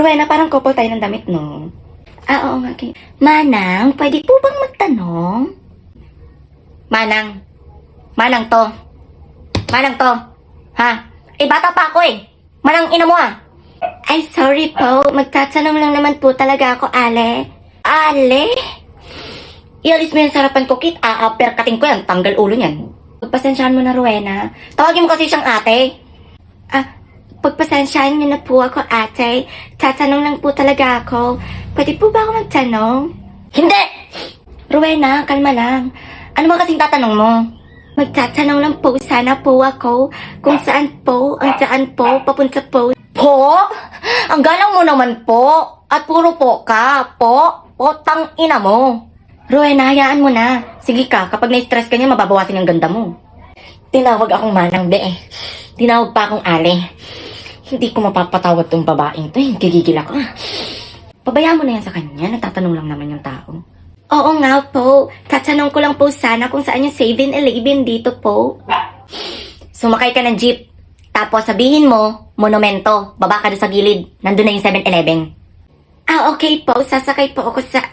Rowena, parang couple tayo ng damit, no? Ah, oo nga. Okay. Manang, pwede po bang magtanong? Manang. Manang to. Manang to. Ha? Eh, bata pa ako eh. Manang ina mo ah. Ay, sorry po. Magtatanong lang naman po talaga ako, Ale. Ale? Ialis mo yung sarapan ko, Kit. Perkating ko yan. Tanggal ulo niyan. Pagpasensyahan mo na, Rowena. Tawagin mo kasi siyang ate. Pagpasensyahan niyo na po ako, ate. Tatanong lang po talaga ako. Pwede po ba ako magtanong? Hindi! Rowena, kalma lang. Ano ba kasing tatanong mo? Magtatanong lang po sana po ako kung saan po, ang saan po, papunta po. Po? Ang galang mo naman po. At puro po ka. Po? Potang ina mo. Rowena, hayaan mo na. Sige ka, kapag na-stress ka niya, mababawasin yung ganda mo. Tinawag akong manang, de eh. Tinawag pa akong ale. Hindi ko mapapatawad tong babaeng to. Gigigil ako. Pabayaan mo na yan sa kanya. Nagtatanong lang naman yung tao. Oo nga po. Tatanong ko lang po sana kung saan yung 7-Eleven dito po. Sumakay ka ng jeep. Tapos sabihin mo, monumento. Baba ka doon sa gilid. Nandun na yung 7-Eleven. Okay po. Sasakay po ako sa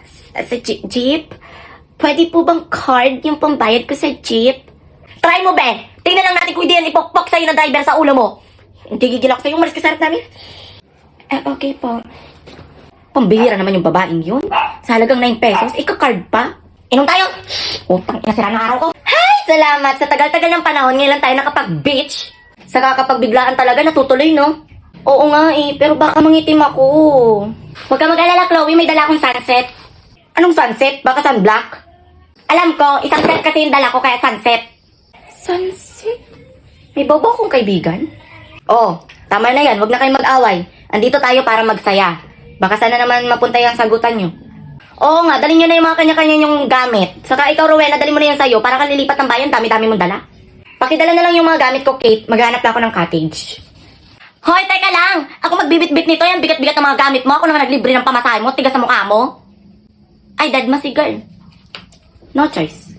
jeep. Pwede po bang card yung pambayad ko sa jeep? Try mo, be! Tingnan lang natin kung hindi yan ipokpok sa'yo na driver sa ulo mo. Hindi gigil ako sa'yo. Umalis ka sa harap namin. Okay po. Pambihira naman yung babaeng yun. Sa halagang 9 pesos, ika-card pa. Inom tayo. Utang ina, sira ng araw ko. Hay! Salamat! Sa tagal-tagal ng panahon, ngayon lang tayo nakapag-beach. Saka kapag biglaan talaga, natutuloy, no? Oo nga eh, pero baka mangitim ako. Huwag ka mag-alala, Chloe. May dala akong sunset. Anong sunset? Baka sunblock? Alam ko, isang set kasi yung dala ko kaya sunset. Sunset? May bobo akong kaibigan? Oh, tama na yan. Huwag na kayong mag-away. Andito tayo para magsaya. Baka sana naman mapunta yung sagutan nyo. Oo nga, dalhin nyo na yung mga kanya-kanya yung gamit. Saka ikaw, Rowena, dalhin mo na yan sa'yo para ka lilipat ng bayan. Dami-dami mong dala. Pakidala na lang yung mga gamit ko, Kate. Maghanap na ako ng cottage. Hoy, teka lang! Ako magbibit-bit nito. Yan, bigat-bigat ng mga gamit mo. Ako naman naglibre ng pamasahe mo. Tigas sa mukha mo. Ay, dadma si girl. No choice.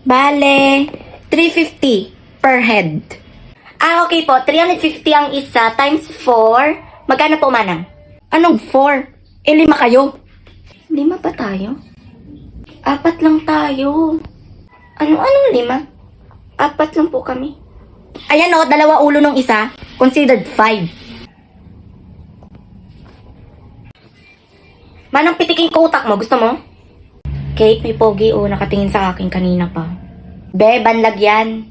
Bale, 350 per head. Okay po, 350 ang isa times 4. Magkano po, manang? Anong 4? 5 kayo. 5 pa tayo? 4 lang tayo. Anong 5? 4 lang po kami. Ayan o, 2 ulo ng isa. Considered 5. Manang pitiking ko utak mo, gusto mo? Kate, may pogi o nakatingin sa akin kanina pa. Be, banlag yan.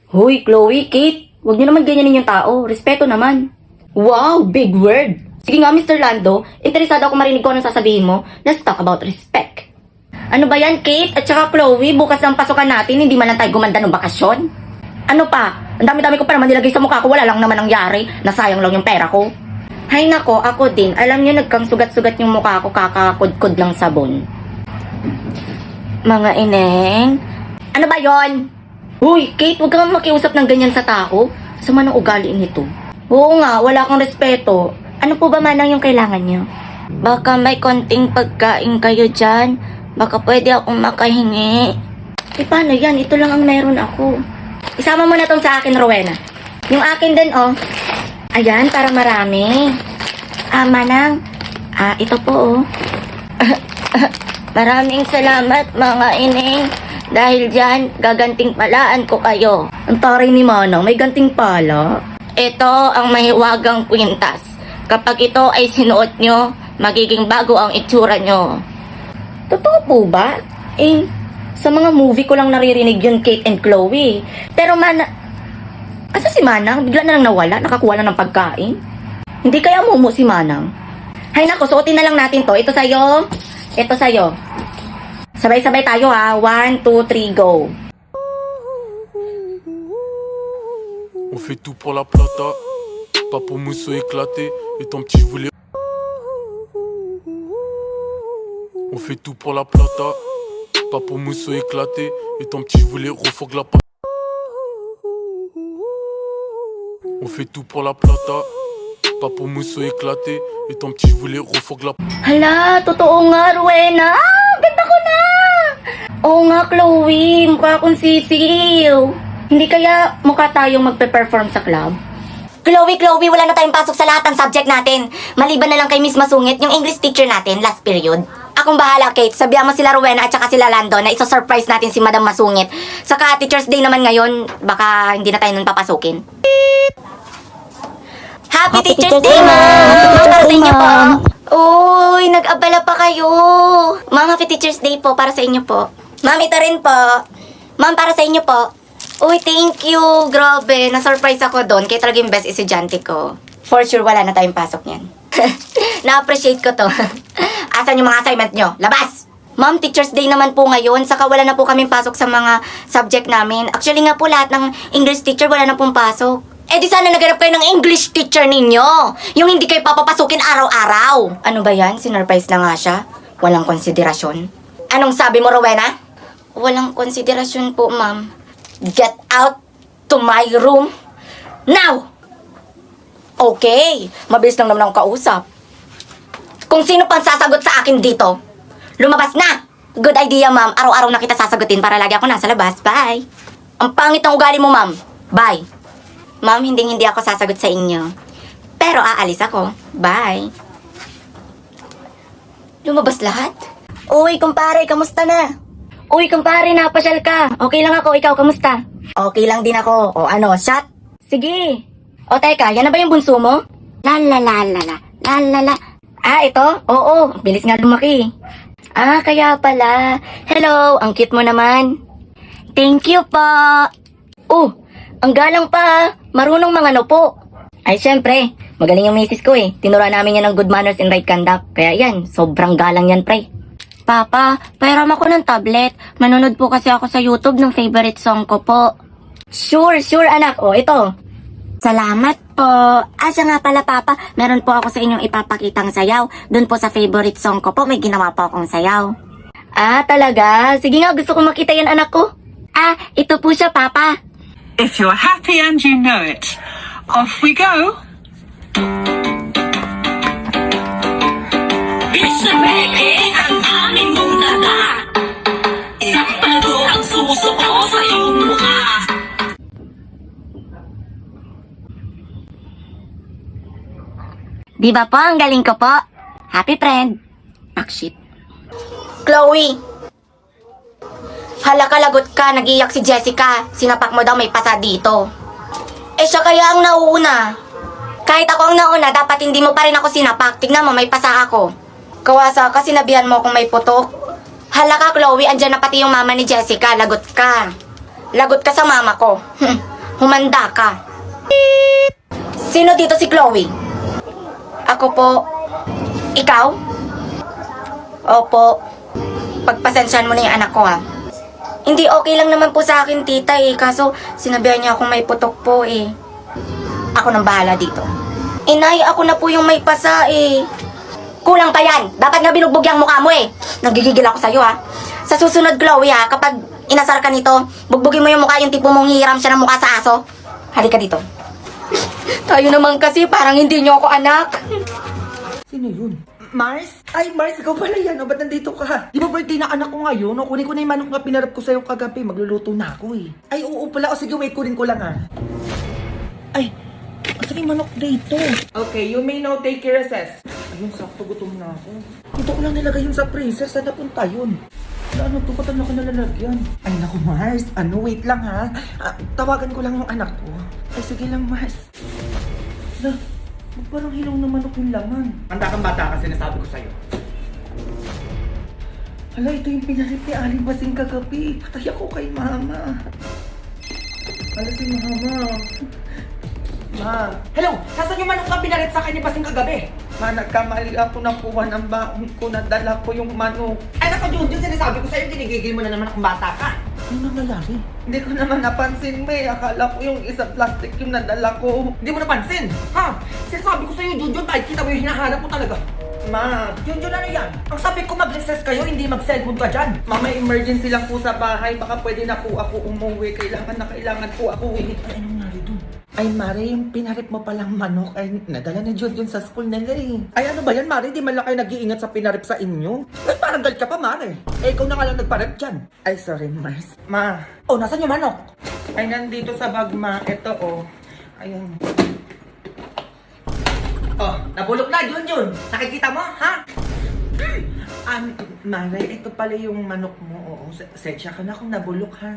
Hoy, Chloe, Kate, huwag niyo naman ganyanin yung tao. Respeto naman. Wow, big word. Sige nga, Mr. Lando, interesado ako marinig ko anong sasabihin mo. Let's talk about respect. Ano ba yan, Kate? At saka Chloe, bukas ang pasukan natin, hindi man lang tayo gumanda ng bakasyon. Ano pa? Ang dami-dami ko pa naman nilagay sa mukha ko, wala lang naman nangyari. Nasayang lang yung pera ko. Hay nako, ako din. Alam niyo, nagkang sugat-sugat yung mukha ko kakakudkod ng sabon. Mga ineng. Ano ba yon? Huy, Kate, huwag kang makiusap ng ganyan sa tao. Sama ng ugali nito. Oo nga, wala kang respeto. Ano po ba manang yung kailangan nyo? Baka may konting pagkain kayo dyan. Baka pwede akong makahingi. Eh paano yan? Ito lang ang meron ako. Isama mo na tong sa akin, Rowena. Yung akin din, oh. Ayan, para marami. Manang. Ito po, oh. Maraming salamat, mga ining. Dahil dyan, gaganting palaan ko kayo. Ang taray ni Manang, may ganting pala. Ito ang mahiwagang kwintas. Kapag ito ay sinuot nyo, magiging bago ang itsura nyo. Totoo po ba? Sa mga movie ko lang naririnig yun, Kate and Chloe. Pero asa si Manang? Bigla na lang nawala, nakakuha na ng pagkain. Hindi kaya mumu si Manang? Hay nako, suotin na lang natin to. Ito sa'yo. Ito sa'yo. Sabay-sabay tayo ha. 1, 2, 3, go. On fait tout pour la plata. Pas pour mousseau éclaté. Et ton petit je voulais. On fait tout pour la plata. Pas pour mousseau éclaté. Et ton petit je voulais refourgue la pâte. On fait tout pour la plata. Pas pour mousseau éclaté. Et ton petit je voulais refourgue la pâte. Hala, totoo nga, Rowena. Ganda ko na. Oo nga, Chloe. Mukha akong sisiw. Hindi kaya mukha tayong magpe-perform sa club? Chloe, wala na tayong pasok sa lahat ng subject natin. Maliban na lang kay Miss Masungit, yung English teacher natin, last period. Akong bahala, Kate. Sabihan mo sila Rowena at saka sila Lando na iso-surprise natin si Madam Masungit. Saka Teacher's Day naman ngayon, baka hindi na tayo nun papasukin. Happy Teacher's Day, Ma'am! Para sa inyo po. Uy, nag-abala pa kayo. Ma'am, Happy Teacher's Day po para sa inyo po. Ma'am, ito rin po. Ma'am, para sa inyo po. Uy, thank you. Grabe, na-surprise ako doon. Kaya talaga yung best estudyante ko. For sure, wala na tayong pasok niyan. Na-appreciate ko to. Asan yung mga assignment nyo? Labas! Ma'am, Teacher's Day naman po ngayon. Saka wala na po kaming pasok sa mga subject namin. Actually nga po, lahat ng English teacher wala na pong pasok. Eh di sana naghanap kayo ng English teacher ninyo. Yung hindi kayo papapasukin araw-araw. Ano ba yan? Sinurprise na nga siya. Walang konsiderasyon. Anong sabi mo, Rowena? Walang konsiderasyon po, ma'am. Get out to my room now! Okay, mabilis lang naman akong kausap. Kung sino pang sasagot sa akin dito, lumabas na! Good idea, ma'am. Araw-araw na kita sasagutin para lagi ako nasa labas. Bye! Ang pangit ng ugali mo, ma'am. Bye! Ma'am, hindi ako sasagot sa inyo. Pero aalis ako. Bye! Lumabas lahat? Uy, kumpare, kamusta na? Uy, kumpare, napasyal ka. Okay lang ako, ikaw, kamusta? Okay lang din ako. O ano, shot? Sige. O teka, yan na ba yung bunso mo? La. Ah, ito? Oo, bilis nga lumaki. Ah, kaya pala. Hello, ang cute mo naman. Thank you po. Oh, ang galang pa. Marunong mga po. Ay, syempre, magaling yung misis ko eh. Tinuruan namin yan ng good manners and right conduct. Kaya yan, sobrang galang yan, pre. Papa, pairam ako ng tablet. Manonood po kasi ako sa YouTube ng favorite song ko po. Sure, anak. O, ito. Salamat po. Siya nga pala, Papa. Meron po ako sa inyong ipapakitang sayaw. Doon po sa favorite song ko po, may ginawa po akong sayaw. Ah, talaga? Sige nga, gusto ko makita yan, anak ko. Ah, ito po siya, Papa. If you're happy and you know it, off we go. Isabeke ang aming mong dala. Sampal ko ang suso ko sa iyong mukha. Di ba po, ang galing ko po? Happy friend. Pakshit. Chloe! Hala ka, lagot ka. Nag-iyak si Jessica. Sinapak mo daw may pasa dito. Eh siya kaya ang nauuna. Kahit ako ang nauna, dapat hindi mo pa rin ako sinapak. Tignan mo, may pasa ako. Kawasa ka, sinabihan mo kung may putok. Hala ka, Chloe, andyan na pati yung mama ni Jessica. Lagot ka. Lagot ka sa mama ko. Humanda ka. Sino dito si Chloe? Ako po. Ikaw? Opo. Pagpasensyahan mo na yung anak ko, ha. Hindi, okay lang naman po sa akin, tita, eh. Kaso, sinabihan niya akong may putok po, eh. Ako nang bahala dito. Inay, ako na po yung may pasa, eh. Kulang pa yan. Dapat nga binugbog yung mukha mo, eh. Nagigigil ako sa'yo, ha. Sa susunod, Chloe, ha, kapag inasar ka nito, bugbugin mo yung mukha, yung tipo mong hihiram siya ng mukha sa aso. Halika dito. Tayo naman kasi, parang hindi niyo ako anak. Sino yun? Mars? Ay, Mars, ikaw pala yan. O, ba't nandito ka? Di ba birthday na anak ko ngayon? O, kunin ko na yung manok na pinarap ko sa'yo kagabi. Magluluto na ako eh. Ay, oo pala. O, sige, wait, kunin ko lang ah. Ay, asan yung manok dito? Okay, you may now take your recess. Ayun, sakto, gutom na ako. Dito ko lang nilagay yun sa freezer. Saan napunta yun? Ano to? Ba't ano ko nalalagyan? Ay, naku, Mars. Ano, wait lang ha. Tawagan ko lang yung anak ko. Ay, sige lang, Mars. Na, parang hilaw na manok yung laman. Handa kang bata kasi nasabi ko sa'yo. Hala, ito yung pinarip ni Aling Basing kagabi. Patay ako kay Mama. Hala si Mama. Ma. Hello! Nasaan yung manok na pinarip sa akin ni Basing kagabi? Ma, nagkamali ako ng kuha ng baon ko. Nadala ko yung manok. Ay, naku, Junjun, sinasabi ko sa'yo, ginigigil mo na naman akong bata ka. Ano nangyayari? Hindi ko naman napansin, May. Akala ko yung isang plastic yung nadala ko. Hindi mo napansin? Ha? Sinasabi ko sa'yo, Junjun, kahit kita mo yung hinahanap mo talaga. Ma, Junjun, ano yan? Ang sabi ko mag-recess kayo, hindi mag-cellphone ka dyan. Ma, may emergency lang po sa bahay. Baka pwede na po ako umuwi. Kailangan po ako uwi. Ay, anong nangyari dun? Ay, Mare, yung pinarip mo palang manok ay nadala ni Junjun sa school nila eh. Ay, ano ba yan, Mare? Di man lang kayo nag-iingat sa pinarip sa inyo? Ay, parang galit ka pa, Mare. Eh, ikaw na nga lang nagparip dyan. Ay, sorry, Mars. Ma. Oh, nasan yung manok? Ay, nandito sa bag, Ma. Ito, oh. Ayun. Oh, nabulok na, Junjun. Nakikita mo, ha? Mare, ito pala yung manok mo. Oo, sensya ka na kung nabulok, ha?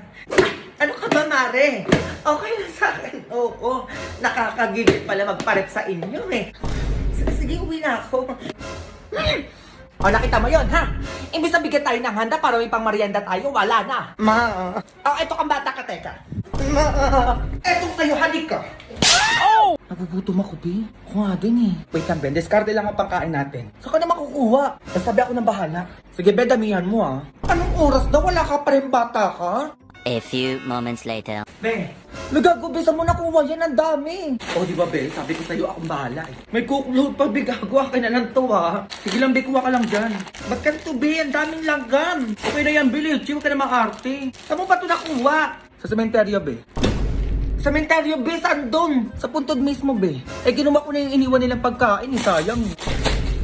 Ano ka ba, Mare? Okay lang sa akin. Oo, nakakagigil pala magparep sa inyo, eh. Sige, uwi na ako. O, nakita mo yon ha? Imbis na bigyan tayo ng handa para may pang merienda tayo, wala na. Ma. Oh, eto kang bata ka, teka. Ma. Etong sa'yo, halik ka. Oh! Nagugutom ako, Bi. Ako nga din eh. Wait lang, Ben. Discarte lang ang pangkain natin. Saan ka na makukuha? Sabi ako ng bahala. Sige, Ben, damihan mo ah. Anong oras na? Wala ka pa rin bata ka? A few moments later. Be, nagagubisa mo na kuha yan, ang dami. O, di ba, Be? Sabi ko sa'yo, akong bahala eh. May cookload pa, Be. Gagawa ka na lang to, ha? Sige lang, Be. Kuha ka lang dyan. Ba't ka to, Be? Ang daming langgam. Okay na yan, Be. Lichi, huwag ka na makarte. Saan mo pa ito nakuha? Sa sementeryo, Be. Sementeryo, Be. Saan doon? Sa puntod mismo, Be. Eh, ginuha ko na yung iniwan nilang pagkain, eh. Sayang.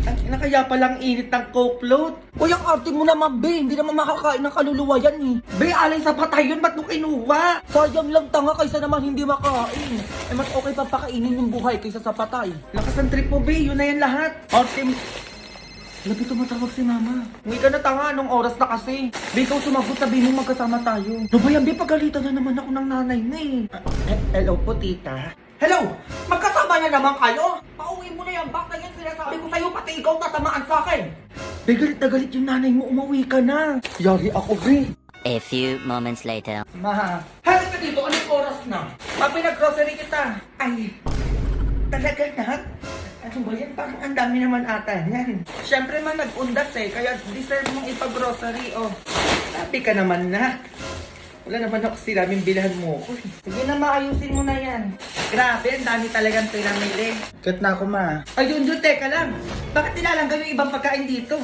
Ang kaya palang init ng cookload. Uy, ang arte mo naman, Be. Hindi naman makakain ng kaluluwa yan, eh. Be, alay sa patay yun. Ba't mo kinuha? Sayang lang tanga kaysa naman hindi makain. Eh, mas okay pa pakainin yung buhay kaysa sa patay. Lakas ang trip mo, Be. Yun na yan lahat. Arte mo. Labi tumatawag si Mama. Uwi ka na tanga. Anong oras na kasi? Be, ikaw sumagot. Sabihin mo magkasama tayo. No ba yan, Be? Pagalitan na naman ako ng nanay na eh. Hello po, tita. Hello! Magkasama na naman kayo? Pauwi mo na yan. Bak na yan sinasabi ko sa'yo. Pati ikaw tatamaan sa akin. Be, galit na galit yung nanay mo. Umuwi ka na. Yari ako, Be. A few moments later. Ma, halit ka dito. Anong oras na? Pinag-grocery kita. Ay, talaga na? Ano ba yan? Parang ang dami naman ata yan. Siyempre man, nag-undas eh. Kaya deserve mong ipag-grocery, oh. Sabi ka naman na. Wala naman ako sinabing bilhan mo ko. Sige na, maayusin mo na yan. Grabe, ang dami talagang pinamili. Kat na ako, Ma. Ayun, teka lang. Bakit nilalanggan yung ibang pagkain dito?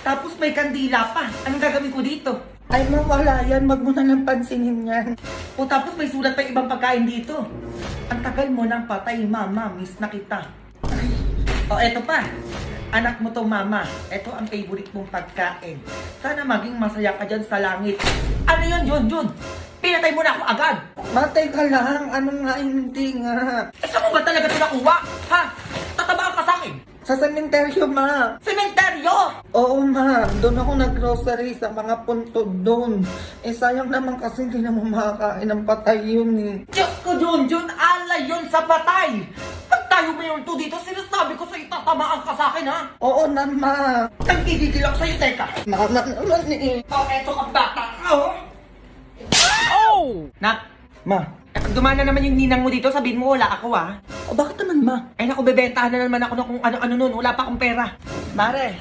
Tapos may kandila pa. Anong gagawin ko dito? Ay, Ma, wala yan. Wag mo na lang pansinin yan. O tapos may sulat pa yung ibang pagkain dito. Ang tagal mo nang patay, Mama. Miss na kita. Ay. O, eto pa. Anak mo to, Mama. Ito ang favorite mong pagkain. Sana maging masaya ka dyan sa langit. Ano yun, Junjun? Pinatay mo na ako agad. Matay ka lang. Ano nga, hindi nga. Eh, saan mo ba talaga ito nakuha? Ha? Tatabaan ka sa akin? Sa sementeryo, Ma. Sementeryo? Oo, Ma. Doon ako nag-grocery sa mga puntod doon. Eh, sayang naman kasi hindi naman makakain ng patay yun eh. Diyos ko, Junjun. Alay yun sa patay. Pag tayo mayroon to dito, sinasabi ko sa'yo, tatamaan ka sa akin, ha? Oo na, Ma. Nagkikigil ako sa'yo, teka. Mama naman eh. Oh, eto ka bata ka, oh. Oh! Nak, Ma. Pag dumana naman yung ninang mo dito, sabihin mo wala ako, ha? O bakit naman, Ma? Ay naku, bebentahan na naman ako ng kung ano-ano nun. Wala pa akong pera. Mare.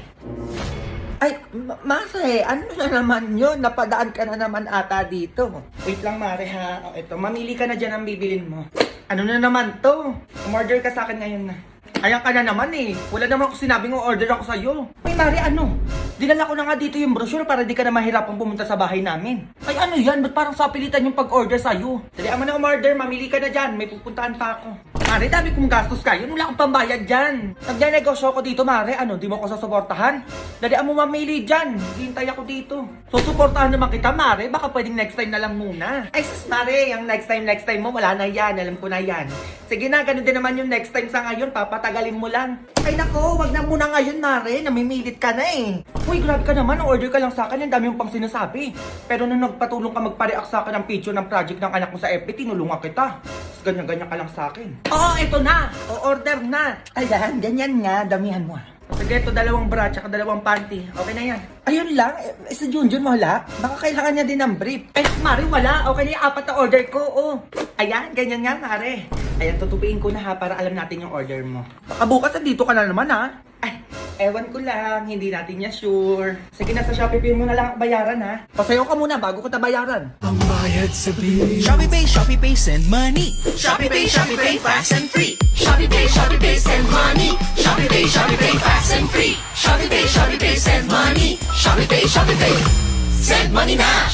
Ay, Mare, ano na naman yun? Napadaan ka na naman ata dito. Wait lang, Mare, ha? O, eto, mamili ka na dyan ang bibilin mo. Ano na naman to? Umorder ka sa akin ngayon na. Ayan ka na naman eh. Wala naman ako sinabing order ako sa'yo. Ay, Mari, ano? Dinala ko na nga dito yung brochure para di ka na mahirapang pumunta sa bahay namin. Ay, ano yan? Ba't parang sapilitan yung pag-order sa'yo? Dali, ama na umorder. Mamili ka na dyan. May pupuntaan pa ako. Mari, dami kong gastos kayo. Wala akong pambayad dyan. Nagdinegosyo ako dito, Mari. Ano, di mo ako sasuportahan? Dali, mo mamili dyan. Hintay ako dito. Susuportahan naman kita, Mari. Baka pwedeng next time na lang muna. Ay, sis, Mari. Yung next time mo, wala na yan. Alam ko na yan. Sige na, ganun din naman yung next time sa ngayon. Papatagalin mo lang. Ay, nako. Wag na muna ngayon, Mari. Namimilit ka na eh. Uy, grabe ka naman. Order ka lang sa akin. Ang dami yung pang sinasabi. Pero nung nagpatulong ka magpareact sa akin ng picture ng project ng anak mo sa FB, tinulungan kita. Ganyan-ganyan ka lang sa akin. Oo, ito na. O-order na. Ayan, ganyan nga. Damihan mo. Sige, ito 2 bra tsaka 2 panty. Okay na yan. Ayun lang. Eh, si Junjun wala. Baka kailangan niya din ng brief. Eh, Mari, wala. Okay na yung 4 na order ko. Oh. Ayan, ganyan nga, Mari. Ayan, tutupiin ko na ha para alam natin yung order mo. Baka bukas nandito ka na naman ha. Ay, ewan ko lang. Hindi natin niya sure. Sige na, sa Shopee Pay mo na lang ako bayaran ha. Pasayo ka muna bago ko tabayaran. Shopee Pay, send money. Shopee Pay, fast and free. Shopee Pay, send money. Shopee Pay, fast and free. Shopee Pay, send money. Shopee Pay, send money na.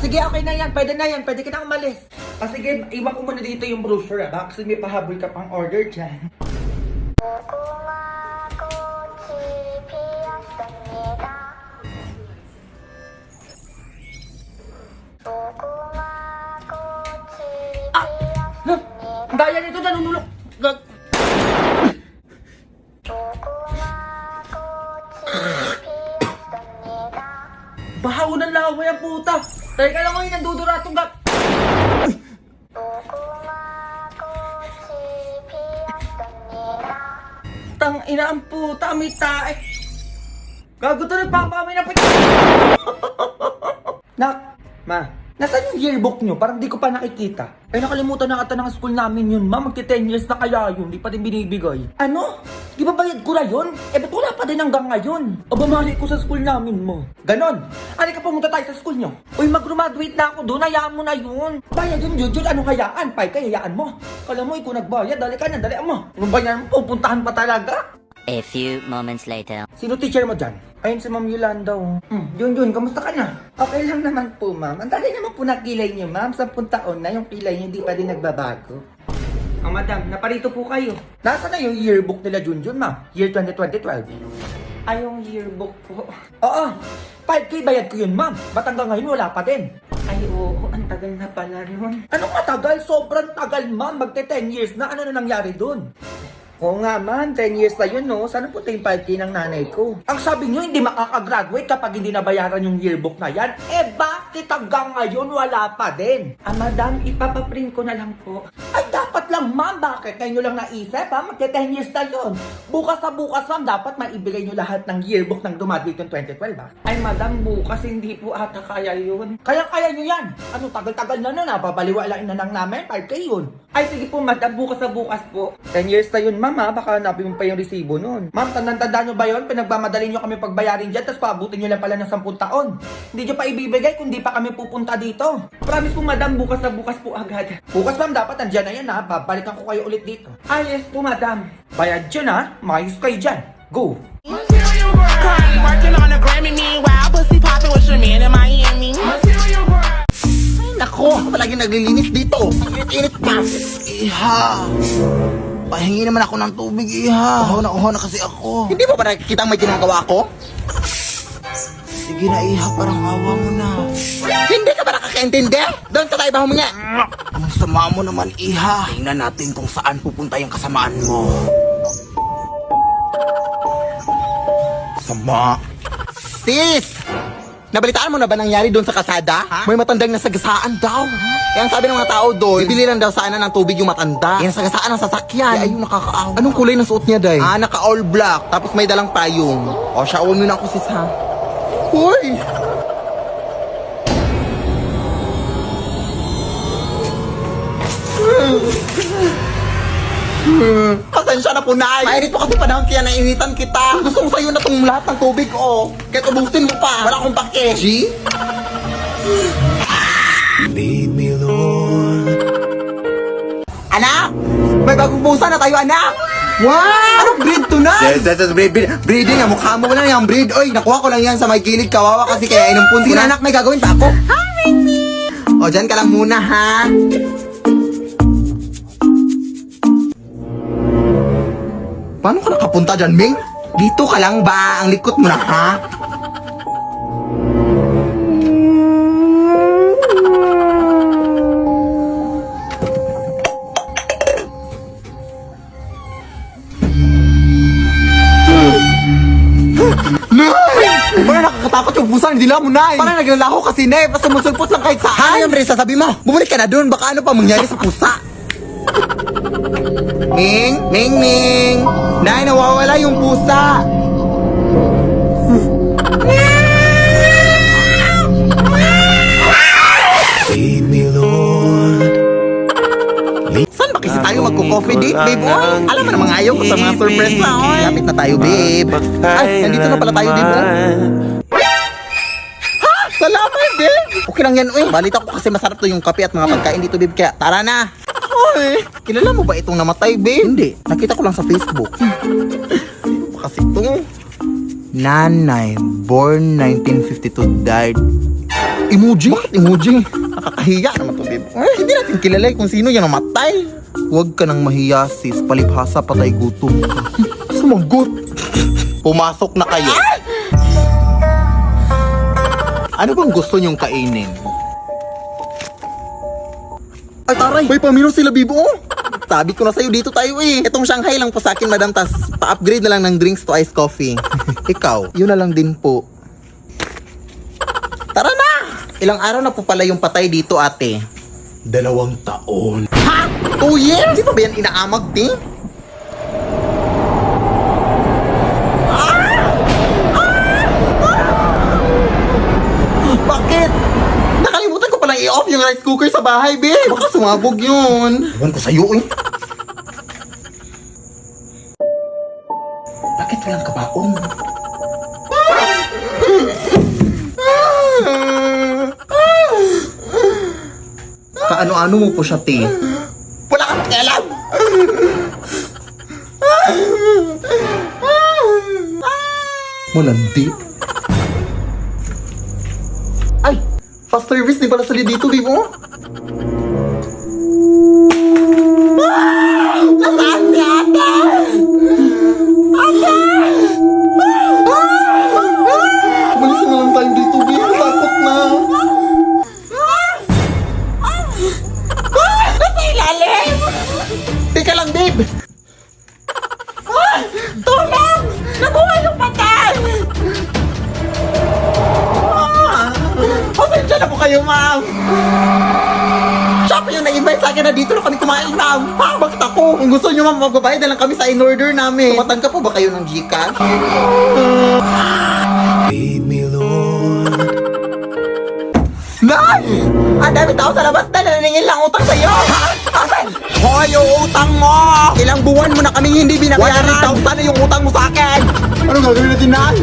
Sige, okay na yan. Pwede na yan. Pwede ka na umalis. Sige, iwan ko muna dito yung brochure ha. Baka kasi may pahabol ka pang order dyan. Ang daya nito, nanunulok. Bahaw ng laway ang puta. Teka lang ko yung nanduduratong gap. Tang ina ang puta, may tae. Gago to, nagpapakami na pita. Nak, ma, nasaan yung yearbook nyo? Parang di ko pa nakikita. Ay, nakalimutan na ata ng school namin yun, ma. Magti 10 years na kaya yun, di pa din binibigay. Ano? Di ba bayad ko na yun? Eh, ba't wala pa din hanggang ngayon? O bumalik ko sa school namin mo. Ganon. Ano ka pumunta tayo sa school nyo? Uy, mag-graduate na ako doon, hayaan mo na yun. Bayad yun, Jujun. Anong hayaan? Pay, hayaan mo. Kala mo, ikaw nagbayad. Dali ka na, dali mo. Anong bayan mo? Pupuntahan pa talaga? A few moments later. Sino teacher mo dyan? Ayun si Ma'am Yolanda. Jun, kamusta ka na? Okay lang naman po, ma'am. Ang dali naman po ng kilay niyo, ma'am. 10 taon na yung kilay niyo, di pa din nagbabago. Madam, naparito po kayo. Nasaan na yung yearbook nila, Junjun, ma'am? Year 2012. Ay, yung yearbook po. Oo, 5K bayad ko yun, ma'am. Ba't hanggang ngayon wala pa din? Ay, oo, ang tagal na pala nun. Anong matagal? Sobrang tagal, ma'am. Magte 10 years na. Ano na nangyari dun? Oo nga man, 10 years na yun, no? Sana punta yung 5K ng nanay ko. Ang sabi nyo, hindi makakagraduate kapag hindi nabayaran yung yearbook na yan. Eh, bakit hanggang ngayon wala pa din? Madam, ipapaprint ko na lang po. Ay, dapat lang, ma'am. Bakit? Ngayon nyo lang naisip, ha? Magte 10 years na yun. Bukas sa bukas, ma'am, dapat maibigay nyo lahat ng yearbook ng dumating yung 2012, ha? Ay, madam, bukas hindi po ata kaya yun. Kaya nyo yan. Ano, tagal-tagal na nun, ha? Babaliwalain na lang namin, 5K yun. Ay, sige po, madam, bukas sa bukas po. 10 years na yun, ma'am, ha? Baka hanapin mo pa yung resibo nun. Ma'am, tandaan nyo ba yun? Pinagmamadali nyo kami pagbayarin dyan, tapos paabutin nyo lang pala ng 10 taon. Hindi nyo pa ibibigay kung di pa kami pupunta dito. Promise po, madam, bukas na bukas po agad. Bukas, ma'am, dapat andyan na yan, ha? Babalikan ko kayo ulit dito. Ah, yes po, madam. Bayad dyan, ha? Mayos kayo dyan. Go! Working on a Grammy, meanwhile, pussy popping with your man in Miami. Nako, palagi naglilinis dito. Ang init pa. Iha. Pahingi naman ako ng tubig, iha. Uhaw na kasi ako. Hindi ba ba nakikita may ginagawa ko? Sige na, iha, parang awa mo na. Hindi ka ba nakakaintindi? Doon ka tayo ba huminga? Ang sama mo naman, iha. Tingnan natin kung saan pupunta yung kasamaan mo. Sama. Sis! Nabalitaan mo na ba nangyari doon sa kasada? May matandang nasagasaan daw. Eh, ang sabi ng mga tao doon, bibili lang daw sana ng tubig yung matanda. Eh, nasagasaan ng sasakyan. Eh, ayun, nakakaawa. Anong kulay ng suot niya, day? Naka-all black. Tapos may dalang payong. O, shawl mo na ako, sis, ha? Hoy! Pasensya na po, Nay. Mainit po kasi panahon kaya nainitan kita. Gusto ko sa'yo na itong lahat ng tubig, oh. Kaya ubusin mo pa. Wala akong pake. G? Lead me, Lord. Anak! May bagong pusa na tayo, anak! Wow! Anong breed to na? Yes, breeding. Ang mukha mo lang yung breed. Oy, nakuha ko lang yan sa may gilid. Kawawa kasi kaya inumpun ko na. Anak, may gagawin pa ako. Hi, me! O, dyan ka lang muna, ha? Paano ka nakapunta dyan, Ming? Dito ka lang ba? Ang likot mo na, ha? Nay! Parang nakakatakot yung pusa, hindi lang mo, Nay. Parang naglalaho kasi, Nay. Basta musulpot lang kahit saan. Ano yung Brisa, sabi mo? Bumalik ka na dun. Baka ano pa mangyari sa pusa. Ming! Nay, nawawala yung pusa! Lead me, Lord. Saan ba kasi tayo magko-coffee date, babe? Oy, alam mo namang ayaw ko sa mga surprise na, oy. Lapit na tayo, babe. Ay, nandito na pala tayo, babe, oh. Ha? Salamat, babe! Okay lang yan, oy. Balita ko kasi masarap to yung kape at mga pagkain dito, babe. Kaya, tara na! Hoy, kilala mo ba itong namatay, babe? Hindi. Nakita ko lang sa Facebook. Kasi itong Nanay, born 1952, died. Emoji? Bakit emoji? Nakakahiya naman to, babe. Hindi natin kilala kung sino yung namatay. Huwag ka nang mahiya, sis. Palibhasa, patay gutom. Sumagot. Pumasok na kayo. Ano bang gusto nyong kainin? Ay, taray! May pamino sila, Bibo! Sabi ko na sa'yo, dito tayo eh. Itong Shanghai lang po sa akin, madam. Tas pa-upgrade na lang ng drinks to iced coffee. Ikaw, yun na lang din po. Ilang araw na po pala yung patay dito, ate? 2 taon. Ha? 2 years? Di pa ba yan inaamag, te? Bakit? Nakalimutan ko palang i-off yung rice cooker sa bahay, babe. Baka sumabog yun. Ewan ko sa'yo, eh. Bakit walang kabaong? Kaano-ano mo po siya, te? Wala kang pakialam! Malandi. Ay! Fast service, di pala sali dito, babe, oh? Nasaan si ate? Ate! Umalis na lang tayo dito, babe. Takot na. Nasa ilalim! Teka lang, babe! Tulong! Nabuhay yung patay! Pasensya na po kayo, ma'am! Siya pa yung nag-invite sa akin na dito na kami kumain, ma'am! Bakit ako? Kung gusto nyo, ma'am, magbabayad na lang kami sa in-order namin. Tumatangka po ba kayo ng Gcash? Lead me, Lord. Nay! Ang dami tao sa labas na naningil lang utang sa'yo! Ha? Asan? Hoy, yung utang mo! Ilang buwan mo na kaming hindi binabayaran! 100,000 na yung utang mo sa akin! Anong gagawin natin, Nay?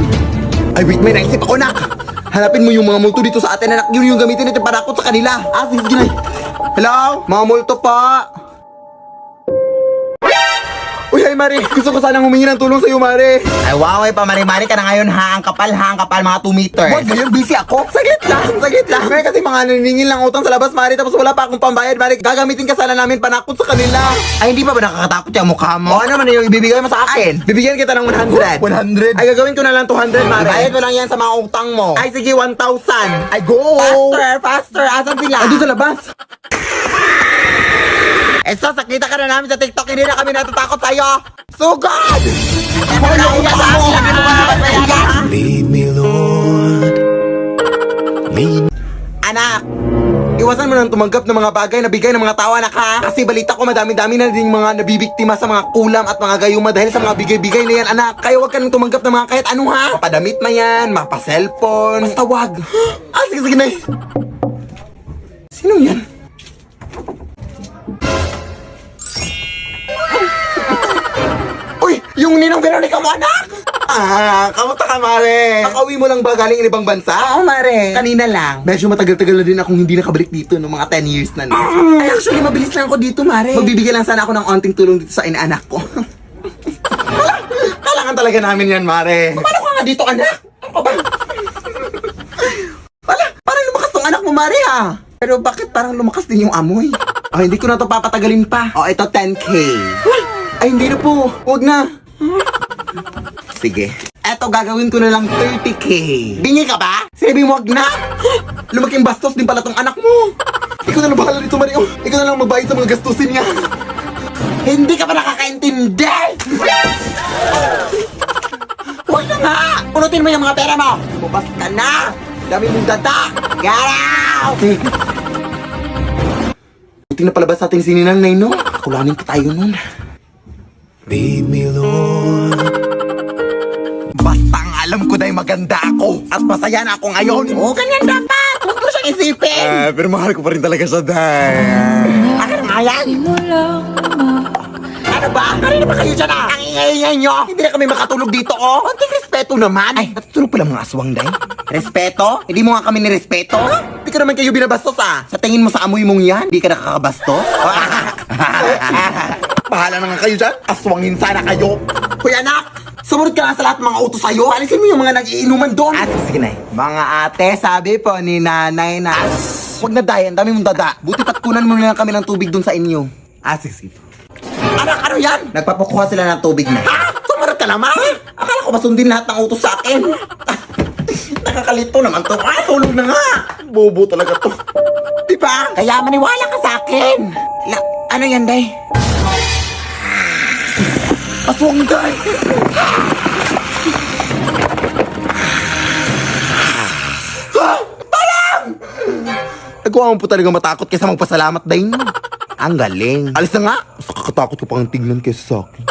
Ay, wait, may naisip ako, nak! Hanapin mo yung mga multo dito sa atin, anak. Yun yung gamitin natin panakot sa kanila. Sige, sige, Nay. Hello? Mga multo pa! Uy, hi, Mari! Gusto ko sanang humingi ng tulong sa'yo, Mari! Ay, wow, pa, Mari-Mari ka na ngayon, ha? Ang kapal, mga 2 meters. Wag, ngayon busy ako. Saglit lang. May kasi mga naniningil ng utang sa labas, Mari, tapos wala pa akong pambayad, Mari. Gagamitin ka sana namin panakot sa kanila. Ay, hindi pa ba nakakatakot yung mukha mo? O, ano man yung ibibigay mo sa akin? Ay, bibigyan kita ng 100. 100? Ay, gagawin ko na lang 200, Mari. Bayad mo lang yan sa mga utang mo. Ay, sige, 1,000. Ay, go! Faster! Asan sila? Ay, doon sa labas. Esto, sakita ka na namin sa TikTok, hindi na kami natatakot sa'yo! Sugod! Lead me, Lord. Lead. Anak, iwasan mo nang tumanggap ng mga bagay na bigay ng mga tao, anak, ha? Kasi balita ko madami-dami na din mga nabibiktima sa mga kulam at mga gayuma dahil sa mga bigay-bigay na yan, anak. Kaya wag ka nang tumanggap ng mga kahit ano, ha? Mapadamit man yan, mapa-cellphone. Basta wag. Sige, Nay. Sino yan? Uy! Yung ninang Veronica mo, anak! Kamusta ka, Mare? Nakauwi mo lang ba galing ibang bansa? Oo, Mare. Kanina lang. Medyo matagal-tagal na din akong hindi nakabalik dito no, mga 10 years na. Ay, actually, mabilis lang ako dito, Mare. Magbibigay lang sana ako ng onting tulong dito sa inaanak ko. Kailangan talaga namin yan, Mare. Paano ka nga dito, anak? Ano ba? Parang lumakas tong anak mo, Mare, ha? Pero bakit parang lumakas din yung amoy? Hindi ko na to papatagalin pa. Ito 10K. Ay, hindi na po. Huwag na. Sige. Eto, gagawin ko na lang 30K. Bingi ka ba? Sabi mo, wag na. Lumaking bastos din pala tong anak mo. Ikaw na lang bahala dito, Mario. Ikaw na lang magbayad sa mga gastusin niya. Hindi ka pa nakakaintindi. Huwag na nga. Punutin mo yung mga pera mo. Bubas ka na. Dami mong data. Get out. Buti na palabas natin si Ninang Nay, no? Kulanin pa tayo nun. Lead me, Lord. Basta ang alam ko na maganda ako at masaya na ako ngayon. Ganyan dapat. Huwag ko siyang isipin. Pero mahal ko pa rin talaga siya, Day. Akin nga yan. Ano ba? Kanina ba kayo dyan, Ang ingay-ingay nyo. Hindi na kami makatulog dito, oh. Konting respeto naman. Ay, natutulog pala mga aswang, Day. Respeto? Hindi mo nga kami nirespeto? Hindi ka naman kayo binabastos, Sa tingin mo sa amoy mong yan, hindi ka nakakabastos? Bahala na nga kayo dyan. Aswangin sana kayo. Hoy, anak! Sumunod ka na sa lahat ng mga utos sa'yo. Alisin mo yung mga nag-iinuman doon. Sige, Nay. Mga ate, sabi po ni nanay na... Huwag na, Day. Ang dami mong dada. Buti patkunan mo na lang kami ng tubig doon sa inyo. Sige. Anak, ano yan? Nagpapakuha sila ng tubig na. Sumunod ka naman. Akala ko masundin lahat ng utos sa akin. Nakakalito naman to. Tulog na nga. Bobo talaga to. Diba? Kaya maniwala ka sa akin. Ano yan, Day? Aswang, Day! Tolong! ko ang po talaga matakot kaysa magpasalamat din. Ang galing. Alis na nga. Mas kakakatakot ko pang tignan kaysa sa akin.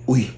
Uy,